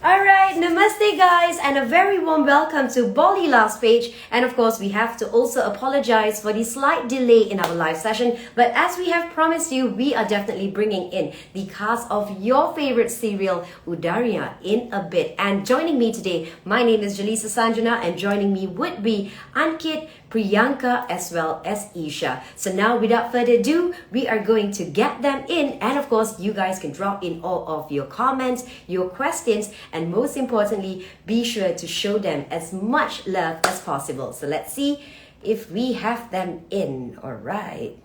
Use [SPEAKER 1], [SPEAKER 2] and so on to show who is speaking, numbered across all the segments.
[SPEAKER 1] Alright, namaste guys, and a very warm welcome to Bolly Last Page. And of course, we have to also apologize for the slight delay in our live session. But as we have promised you, we are definitely bringing in the cast of your favorite serial, Udaria, in a bit. And joining me today, my name is Jalisa Sanjana, and joining me would be Ankit, Priyanka, as well as Isha. So now, without further ado, we are going to get them in. And of course, you guys can drop in all of your comments, your questions, and most importantly, be sure to show them as much love as possible. So let's see if we have them in. All right.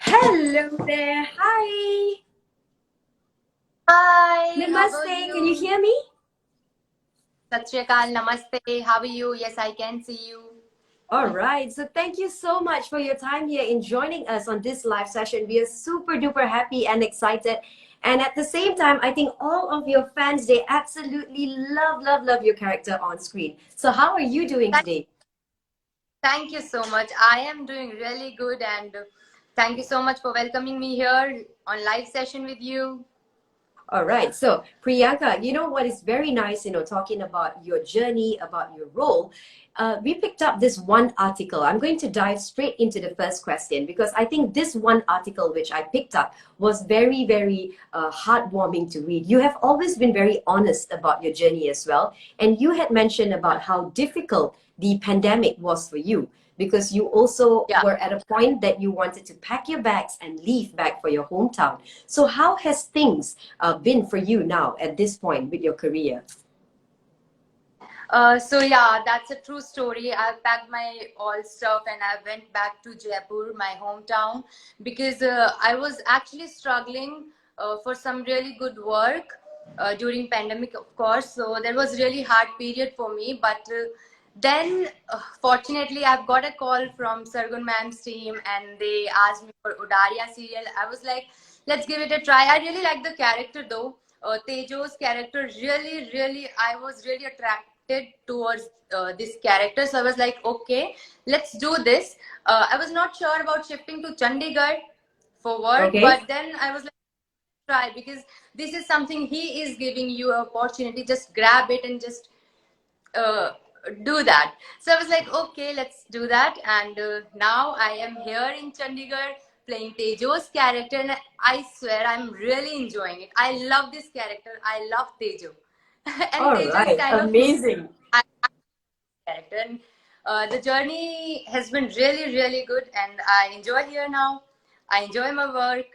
[SPEAKER 1] Hello there. Hi.
[SPEAKER 2] Hi, how are
[SPEAKER 1] Namaste.
[SPEAKER 2] you?
[SPEAKER 1] Can you hear me?
[SPEAKER 2] Sat Shri Akal, namaste. How are you? Yes, I can see you.
[SPEAKER 1] All right. So thank you so much for your time here in joining us on this live session. We are super duper happy and excited. And at the same time, I think all of your fans, they absolutely love your character on screen. So how are you doing
[SPEAKER 2] Thank
[SPEAKER 1] today?
[SPEAKER 2] thank you so much. I am doing really good and thank you so much for welcoming me here on live session with you.
[SPEAKER 1] All right. So, Priyanka, you know what is very nice, talking about your journey, about your role. We picked up this one article. I'm going to dive straight into the first question because I think this one article which I picked up was very heartwarming to read. You have always been very honest about your journey as well. And you had mentioned about how difficult the pandemic was for you because you also
[SPEAKER 2] Yeah.
[SPEAKER 1] were at a point that you wanted to pack your bags and leave back for your hometown. So how has things been for you now at this point with your career?
[SPEAKER 2] So yeah, that's a true story. I packed my all stuff and I went back to Jaipur, my hometown, because I was actually struggling for some really good work during pandemic, of course. So there was really hard period for me. But then, fortunately, I've got a call from Sargun ma'am's team, and they asked me for Udaria serial. I was like, let's give it a try. I really like the character though. Tejo's character really, I was really attracted towards this character. So I was like, okay, let's do this. I was not sure about shifting to Chandigarh for work,
[SPEAKER 1] Okay.
[SPEAKER 2] but then I was like, try because this is something he is giving you an opportunity. Just grab it and just uh, do that. So I was like, okay, let's do that. And now I am here in Chandigarh playing Tejo's character, and I swear I'm really enjoying it. I love this character. I love Tejo, and
[SPEAKER 1] All
[SPEAKER 2] Tejo is
[SPEAKER 1] right.
[SPEAKER 2] kind of
[SPEAKER 1] Amazing.
[SPEAKER 2] my character. And the journey has been really good, and I enjoy here now. I enjoy my work.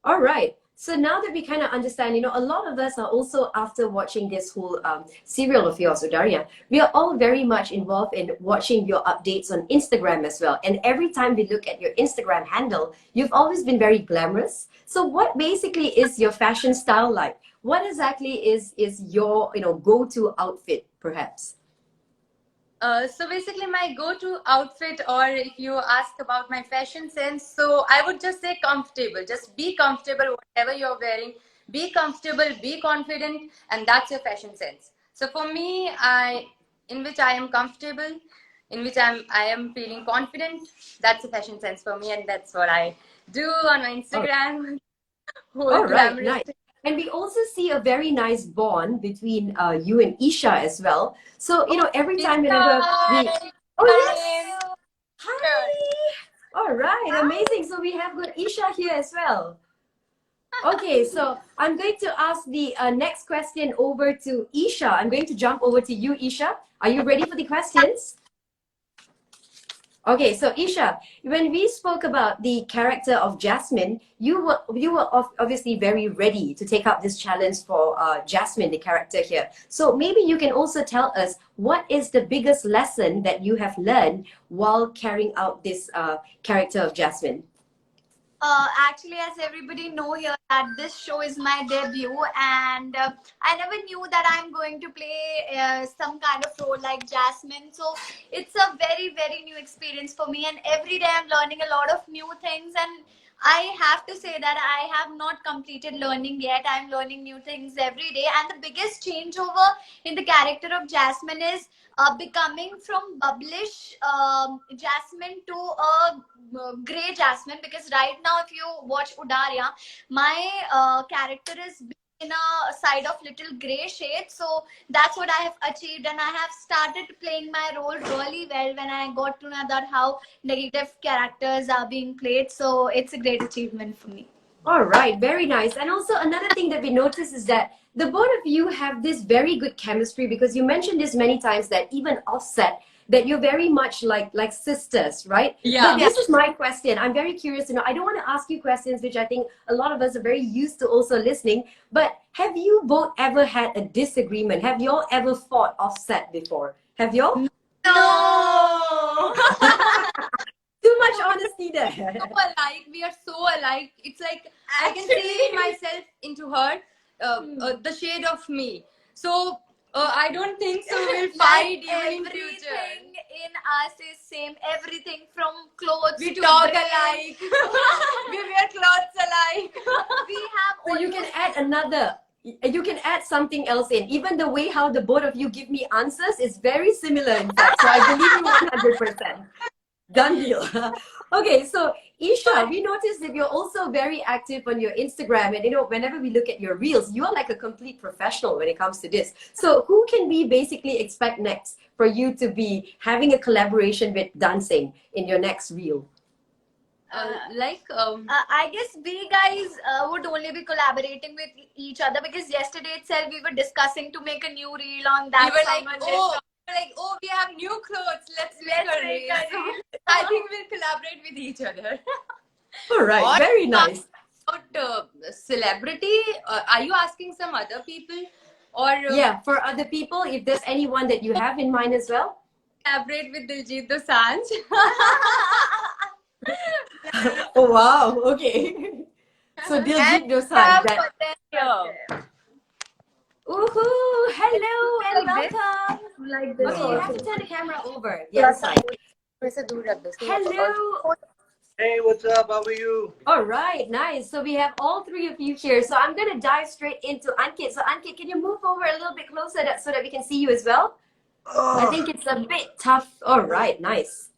[SPEAKER 1] All right. So now that we kind of understand, a lot of us are also after watching this whole serial of yours, Udaria, we are all very much involved in watching your updates on Instagram as well. And every time we look at your Instagram handle, you've always been very glamorous. So what basically is your fashion style like? What exactly is your, go-to outfit, perhaps?
[SPEAKER 2] So basically, my go-to outfit, or if you ask about my fashion sense, so I would just say comfortable. Just be comfortable, whatever you're wearing. Be comfortable, be confident, and that's your fashion sense. So for me, in which I am comfortable, in which I am feeling confident, that's a fashion sense for me, and that's what I do on my Instagram. Whole
[SPEAKER 1] All right,
[SPEAKER 2] glamorous
[SPEAKER 1] nice. And we also see a very nice bond between you and Isha as well. So,
[SPEAKER 2] Oh,
[SPEAKER 1] every
[SPEAKER 2] Isha,
[SPEAKER 1] time whenever we,
[SPEAKER 2] hi,
[SPEAKER 1] oh
[SPEAKER 2] Karin.
[SPEAKER 1] yes,
[SPEAKER 2] Sure.
[SPEAKER 1] hi. All right, amazing. So we have got Isha here as well. Okay, so I'm going to ask the next question over to Isha. I'm going to jump over to you, Isha. Are you ready for the questions? Okay, so Isha, when we spoke about the character of Jasmine, you were obviously very ready to take up this challenge for Jasmine, the character here. So maybe you can also tell us what is the biggest lesson that you have learned while carrying out this character of Jasmine.
[SPEAKER 3] Actually, as everybody know here, that this show is my debut, and I never knew that I'm going to play some kind of role like Jasmine. So it's a very, very new experience for me, and every day I'm learning a lot of new things. And I have to say that I have not completed learning yet. I'm learning new things every day, and the biggest changeover in the character of Jasmine is becoming from bubblish Jasmine to a gray Jasmine, because right now if you watch Udaria, my character is in a side of little gray shade. So that's what I have achieved, and I have started playing my role really well when I got to know that how negative characters are being played. So it's a great achievement for me.
[SPEAKER 1] All right, very nice. And also another thing that we noticed is that the both of you have this very good chemistry, because you mentioned this many times that even offset that you're very much like sisters, right?
[SPEAKER 2] Yeah.
[SPEAKER 1] But this is my question. I'm very curious to know. I don't want to ask you questions which I think a lot of us are very used to also listening, but have you both ever had a disagreement? Have y'all ever fought offset before? Have y'all?
[SPEAKER 3] No.
[SPEAKER 1] Too much honesty there.
[SPEAKER 2] So alike. We are so alike. It's like I can see myself into her, the shade of me. So I don't think so. We'll fight even in future.
[SPEAKER 3] Everything in us is same. Everything from clothes
[SPEAKER 2] We
[SPEAKER 3] to
[SPEAKER 2] talk
[SPEAKER 3] brain.
[SPEAKER 2] alike. We wear clothes alike.
[SPEAKER 3] We have
[SPEAKER 1] So you can
[SPEAKER 3] almost-
[SPEAKER 1] add another. You can add something else in. Even the way how the both of you give me answers is very similar, in fact. So I believe you 100%. Done deal. Okay, so Isha, we noticed that you're also very active on your Instagram, and whenever we look at your reels, you are like a complete professional when it comes to this. So who can we basically expect next for you to be having a collaboration with dancing in your next reel?
[SPEAKER 3] I guess we guys would only be collaborating with each other, because yesterday itself we were discussing to make a new reel on that.
[SPEAKER 2] We were
[SPEAKER 3] Someone
[SPEAKER 2] we have new clothes. Let's make a
[SPEAKER 3] make
[SPEAKER 2] reel.
[SPEAKER 3] a reel.
[SPEAKER 2] I think we'll collaborate with each other.
[SPEAKER 1] All right,
[SPEAKER 2] What?
[SPEAKER 1] very nice.
[SPEAKER 2] About celebrity, are you asking some other people, or
[SPEAKER 1] Yeah, for other people, if there's anyone that you have in mind as well.
[SPEAKER 2] collaborate with Diljit Dosanjh?
[SPEAKER 1] Oh wow, okay. So Diljit Dosanjh, that. Woohoo! Hello and
[SPEAKER 3] Like this.
[SPEAKER 1] welcome.
[SPEAKER 3] Like this.
[SPEAKER 1] Okay, you have to turn the camera over. Yes, side. Hello.
[SPEAKER 4] Hey, what's up? How are you?
[SPEAKER 1] All right, nice. So we have all three of you here. So I'm gonna dive straight into Ankit. So Ankit, can you move over a little bit closer so that we can see you as well? I think it's a bit tough. All right, nice.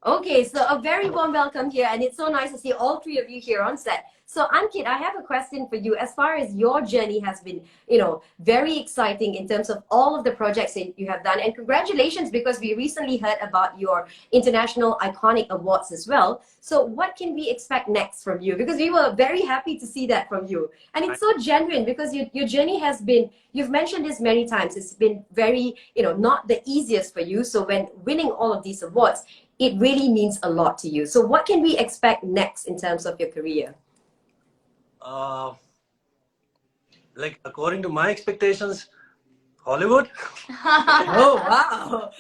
[SPEAKER 1] Okay, so a very warm welcome here, and it's so nice to see all three of you here on set. So Ankit, I have a question for you. As far as your journey has been, very exciting in terms of all of the projects that you have done, and congratulations, because we recently heard about your International Iconic Awards as well. So what can we expect next from you? Because we were very happy to see that from you. And it's so genuine, because your journey has been, you've mentioned this many times, it's been very, not the easiest for you. So when winning all of these awards, it really means a lot to you. So what can we expect next in terms of your career?
[SPEAKER 4] Like according to my expectations, Hollywood.
[SPEAKER 1] Oh wow,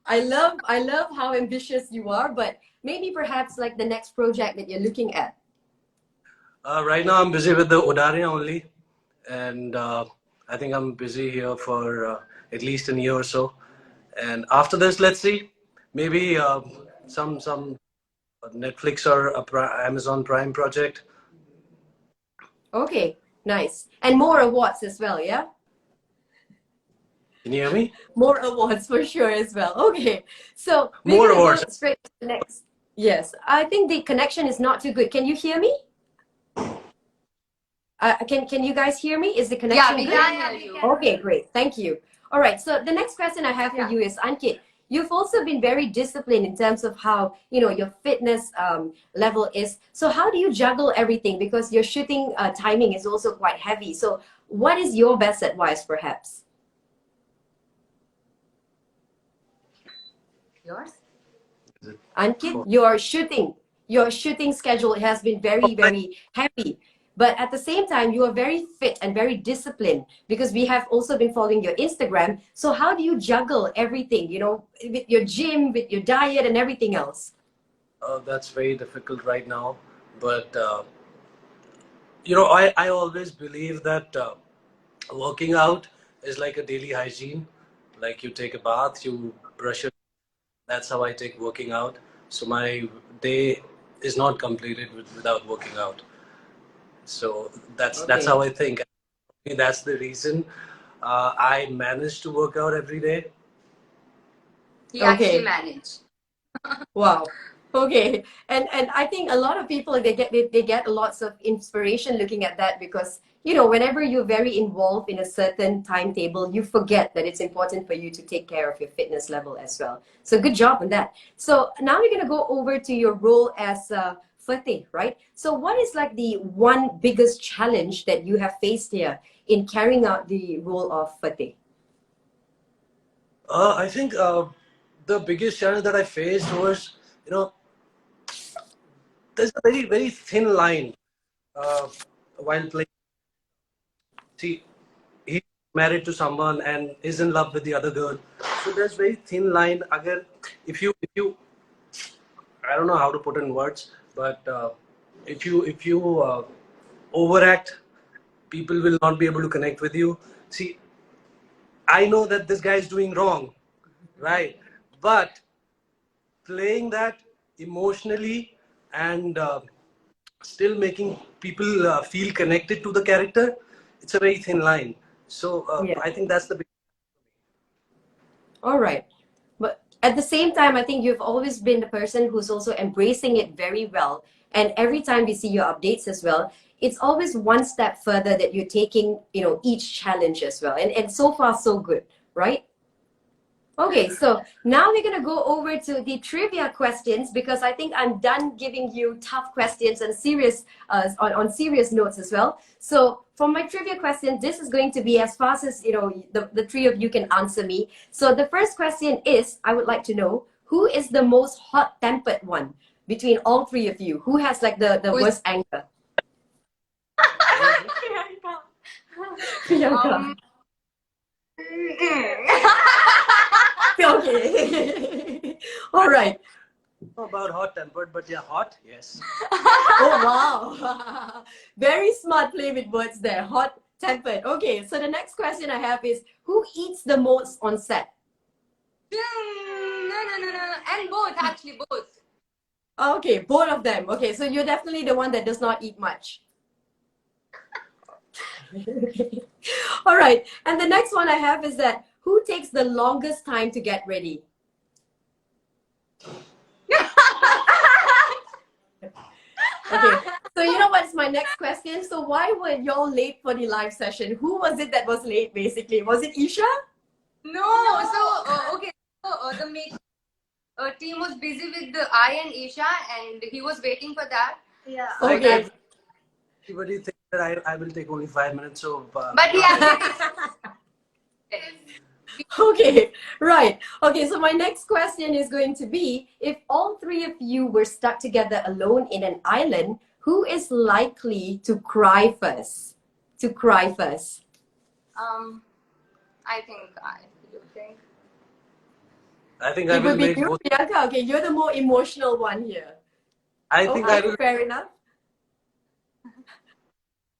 [SPEAKER 1] I love how ambitious you are, but maybe perhaps like the next project that you're looking at.
[SPEAKER 4] Right now, I'm busy with the Udaria only, and I think I'm busy here for at least a year or so. And after this, let's see, maybe some Netflix or Amazon Prime project.
[SPEAKER 1] Okay, nice. And more awards as well, yeah?
[SPEAKER 4] Can you hear me?
[SPEAKER 1] More awards for sure as well. Okay, so we're
[SPEAKER 4] More
[SPEAKER 1] gonna go
[SPEAKER 4] awards.
[SPEAKER 1] straight to the next. Yes, I think the connection is not too good. Can you hear me? Can you guys hear me? Is the connection
[SPEAKER 2] we
[SPEAKER 1] good?
[SPEAKER 2] can hear you.
[SPEAKER 1] Okay, great. Thank you. All right. So the next question I have for you is, Ankit, you've also been very disciplined in terms of how, your fitness level is. So how do you juggle everything? Because your shooting timing is also quite heavy. So what is your best advice, perhaps?
[SPEAKER 2] Yours?
[SPEAKER 1] Ankit, your shooting schedule has been very, very heavy. But at the same time, you are very fit and very disciplined, because we have also been following your Instagram. So how do you juggle everything, with your gym, with your diet and everything else?
[SPEAKER 4] That's very difficult right now But I always believe that working out is like a daily hygiene. Like you take a bath, you brush your. That's how I take working out. So my day is not completed without working out. So that's how
[SPEAKER 1] Okay.
[SPEAKER 4] I think. That's the reason I manage to work out every day.
[SPEAKER 2] He actually
[SPEAKER 1] Okay.
[SPEAKER 2] managed.
[SPEAKER 1] Wow. Okay. And I think a lot of people they get lots of inspiration looking at that because whenever you're very involved in a certain timetable, you forget that it's important for you to take care of your fitness level as well. So good job on that. So now we're gonna go over to your role as Fateh, right? So what is like the one biggest challenge that you have faced here in carrying out the role of Fateh?
[SPEAKER 4] I think the biggest challenge that I faced was, you know, there's a very, very thin line uh, while playing. See, he's married to someone and is in love with the other girl. So there's very thin line. Agar, if you, I don't know how to put in words, but if you overact, people will not be able to connect with you. See, I know that this guy is doing wrong, right? But playing that emotionally and still making people feel connected to the character, it's a very thin line. So
[SPEAKER 1] Yeah.
[SPEAKER 4] I think that's the big.
[SPEAKER 1] All right. But at the same time, I think you've always been the person who's also embracing it very well. And every time we see your updates as well, it's always one step further that you're taking, each challenge as well. And so far, so good, right? Okay, so now we're going to go over to the trivia questions because I think I'm done giving you tough questions and serious on serious notes as well. So for my trivia question, this is going to be as fast as the three of you can answer me. So the first question is, I would like to know who is the most hot-tempered one between all three of you? Who has like the
[SPEAKER 2] Who's
[SPEAKER 1] worst anger? Priyanka. Okay. All right.
[SPEAKER 4] About hot tempered, but yeah, hot, yes.
[SPEAKER 1] Oh, wow. Very smart play with words there. Hot tempered. Okay, so the next question I have is who eats the most on set?
[SPEAKER 2] no. And both, actually, both.
[SPEAKER 1] Okay, both of them. Okay, so you're definitely the one that does not eat much. All right, and the next one I have is that who takes the longest time to get ready? Okay, so you know what's my next question? So why were y'all late for the live session? Who was it that was late basically? Was it Isha?
[SPEAKER 2] No, so, okay. So, the make team was busy with the I and Isha, and he was waiting for that.
[SPEAKER 3] Yeah.
[SPEAKER 1] Okay.
[SPEAKER 4] Everybody thinks that I will take only 5 minutes, so.
[SPEAKER 2] But he actually.
[SPEAKER 1] Okay, right. Okay, so my next question is going to be if all three of you were stuck together alone in an island, who is likely to cry first? To cry first.
[SPEAKER 2] I think you think.
[SPEAKER 4] I think I
[SPEAKER 1] It
[SPEAKER 4] will
[SPEAKER 1] would be
[SPEAKER 4] make
[SPEAKER 1] you,
[SPEAKER 4] both.
[SPEAKER 1] Priyanka. Okay, you're the more emotional one here.
[SPEAKER 4] I think I
[SPEAKER 1] Okay,
[SPEAKER 4] will.
[SPEAKER 1] fair enough.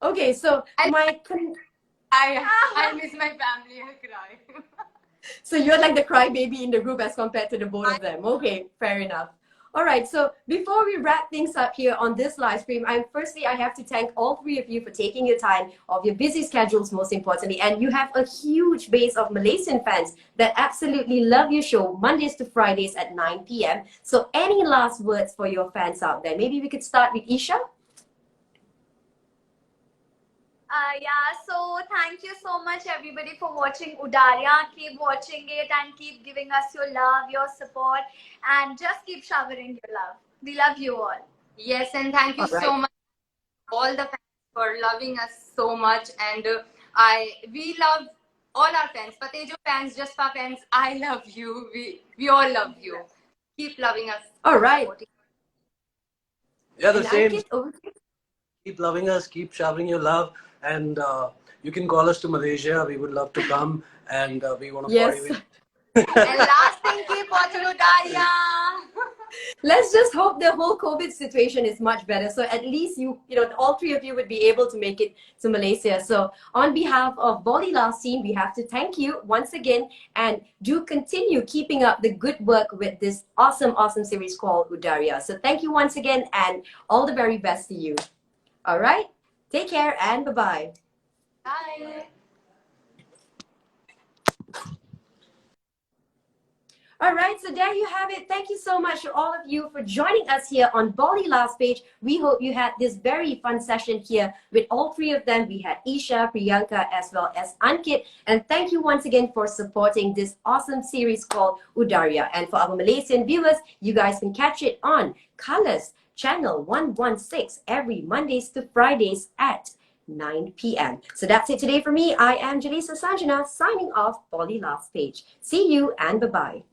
[SPEAKER 1] Okay, so
[SPEAKER 2] I miss my family. I cry.
[SPEAKER 1] so you're like the crybaby in the group as compared to the both of them. Okay, fair enough. All right, so before we wrap things up here on this live stream, I have to thank all three of you for taking your time of your busy schedules, most importantly, and you have a huge base of Malaysian fans that absolutely love your show Mondays to Fridays at 9 p.m. So any last words for your fans out there? Maybe we could start with Isha.
[SPEAKER 3] Yeah, so thank you so much everybody for watching Udaria. Keep watching it and keep giving us your love, your support, and just keep showering your love. We love you all.
[SPEAKER 2] Yes, and thank you
[SPEAKER 1] All right.
[SPEAKER 2] so much, all the fans, for loving us so much. And we love all our fans, Patejo fans, Jaspa fans. I love you. We all love you. Keep loving us.
[SPEAKER 1] All right.
[SPEAKER 4] Yeah, the
[SPEAKER 1] And
[SPEAKER 4] same.
[SPEAKER 1] Ankit, over to you.
[SPEAKER 4] Keep loving us, keep showering your love, and you can call us to Malaysia. We would love to come, and we want to
[SPEAKER 1] Yes.
[SPEAKER 4] party with you.
[SPEAKER 2] And last thing, keep watching Udaria.
[SPEAKER 1] Let's just hope the whole COVID situation is much better. So at least all three of you would be able to make it to Malaysia. So on behalf of Bali Last team, we have to thank you once again, and do continue keeping up the good work with this awesome series called Udaria. So thank you once again, and all the very best to you. All right. Take care and bye-bye.
[SPEAKER 3] Bye.
[SPEAKER 1] All right, so there you have it. Thank you so much to all of you for joining us here on Bali Last Page. We hope you had this very fun session here with all three of them. We had Isha, Priyanka, as well as Ankit. And thank you once again for supporting this awesome series called Udaria. And for our Malaysian viewers, you guys can catch it on Colors Channel 116 every Mondays to Fridays at 9 p.m. So that's it today for me. I am Jaleesa Sanjana signing off Bali Last Page. See you and bye-bye.